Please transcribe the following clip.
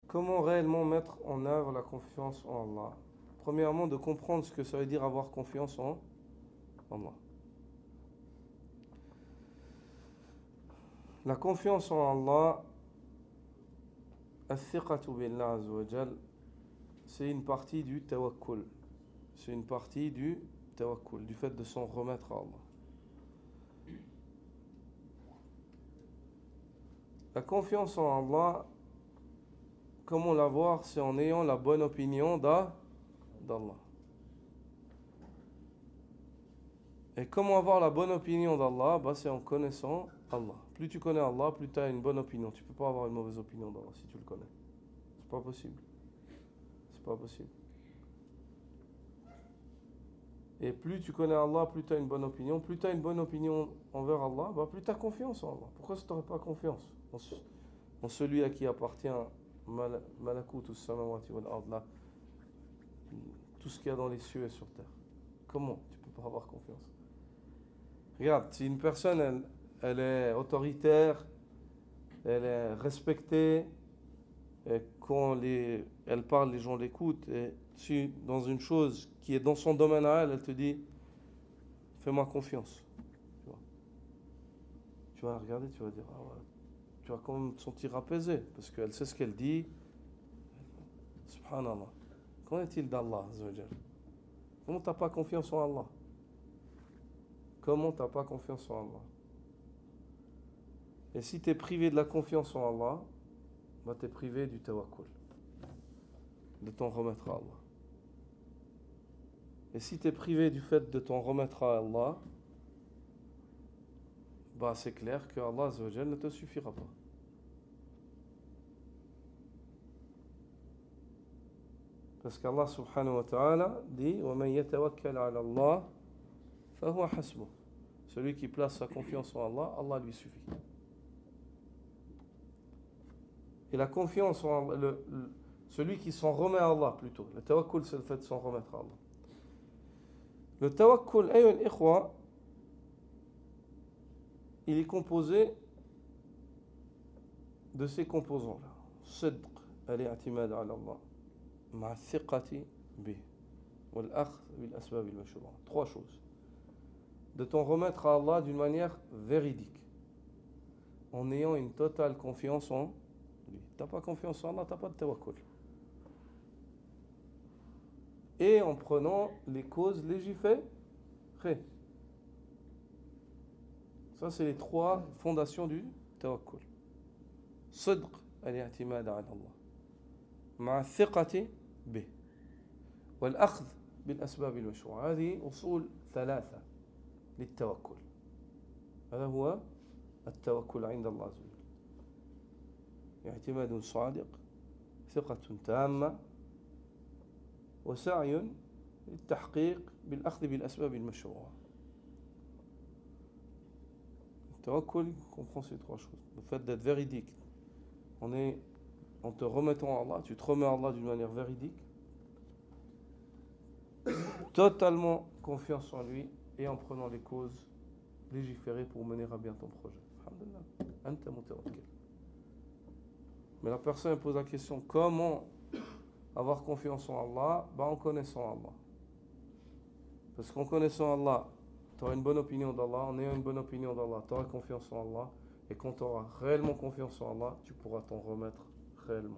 Comment réellement mettre en œuvre la confiance en Allah? Premièrement, de comprendre ce que ça veut dire avoir confiance en Allah. La confiance en Allah, al-thiqatu billah azza wa jal, c'est une partie du tawakkul. C'est une partie du tawakkul, du fait de s'en remettre à Allah. La confiance en Allah, comment l'avoir? C'est en ayant la bonne opinion d'Allah. Et comment avoir la bonne opinion d'Allah? C'est en connaissant Allah. Plus tu connais Allah, plus tu as une bonne opinion. Tu ne peux pas avoir une mauvaise opinion d'Allah si tu le connais. C'est pas possible. C'est pas possible. Et plus tu connais Allah, plus tu as une bonne opinion. Plus tu as une bonne opinion envers Allah, plus tu as confiance en Allah. Pourquoi tu n'aurais pas confiance en celui à qui appartient Malakutus samawati wal ard, là, tout ce qu'il y a dans les cieux et sur terre? Comment tu peux pas avoir confiance? Regarde, si une personne, elle est autoritaire, elle est respectée, et quand elle parle, les gens l'écoutent, et si dans une chose qui est dans son domaine à elle, elle te dit, fais-moi confiance. Tu vas regarder, tu vas dire, ah ouais, tu vas quand même te sentir apaisé, parce qu'elle sait ce qu'elle dit. Subhanallah. Qu'en est-il d'Allah, Azzawajal? Comment tu n'as pas confiance en Allah? Comment tu n'as pas confiance en Allah? Et si tu es privé de la confiance en Allah, tu es privé du tawakkul, de t'en remettre à Allah. Et si tu es privé du fait de t'en remettre à Allah, c'est clair que Allah Azzawajal ne te suffira pas. Parce qu'Allah subhanahu wa ta'ala dit وَمَنْ يَتَوَكَّلْ عَلَى اللَّهِ فَهُوَ حَسْبُهُ. Celui qui place sa confiance en Allah, Allah lui suffit. Et la confiance en celui qui s'en remet à Allah plutôt. Le tawakkul, c'est le fait de s'en remettre à Allah. Le tawakkul, ayyuha al-ikhwa, il est composé de ces composants-là. Sidq, al-i'timad ala Allah, ma'a thiqati bih, wal-akhdh bil-asbab al-mashru'a. Trois choses. De t'en remettre à Allah d'une manière véridique, en ayant une totale confiance en lui. Tu n'as pas confiance en Allah, tu n'as pas de tawakkul. Et en prenant les causes légiférées. Ça, c'est les trois fondations du tawakkul. Sidq al-i'timad ala Allah, ma'a thiqati bih, wal-akhdh bil-asbab al-mashru'a. هذه أصول ثلاثة للتوكل. هذا هو التوكل عند الله عز وجل. اعتماد صادق، ثقة تامة، وسعي للتحقيق بالأخذ بالأسباب المشروعة. Le tawakkul comprend ces trois choses. Le fait d'être véridique, en te remettant à Allah, tu te remets à Allah d'une manière véridique, totalement confiance en lui, et en prenant les causes légiférées pour mener à bien ton projet. Alhamdulillah, anta mutawakkil. Mais la personne pose la question, comment avoir confiance en Allah? En connaissant Allah. Parce qu'en connaissant Allah, tu auras une bonne opinion d'Allah. En ayant une bonne opinion d'Allah, tu auras confiance en Allah. Et quand tu auras réellement confiance en Allah, tu pourras t'en remettre réellement.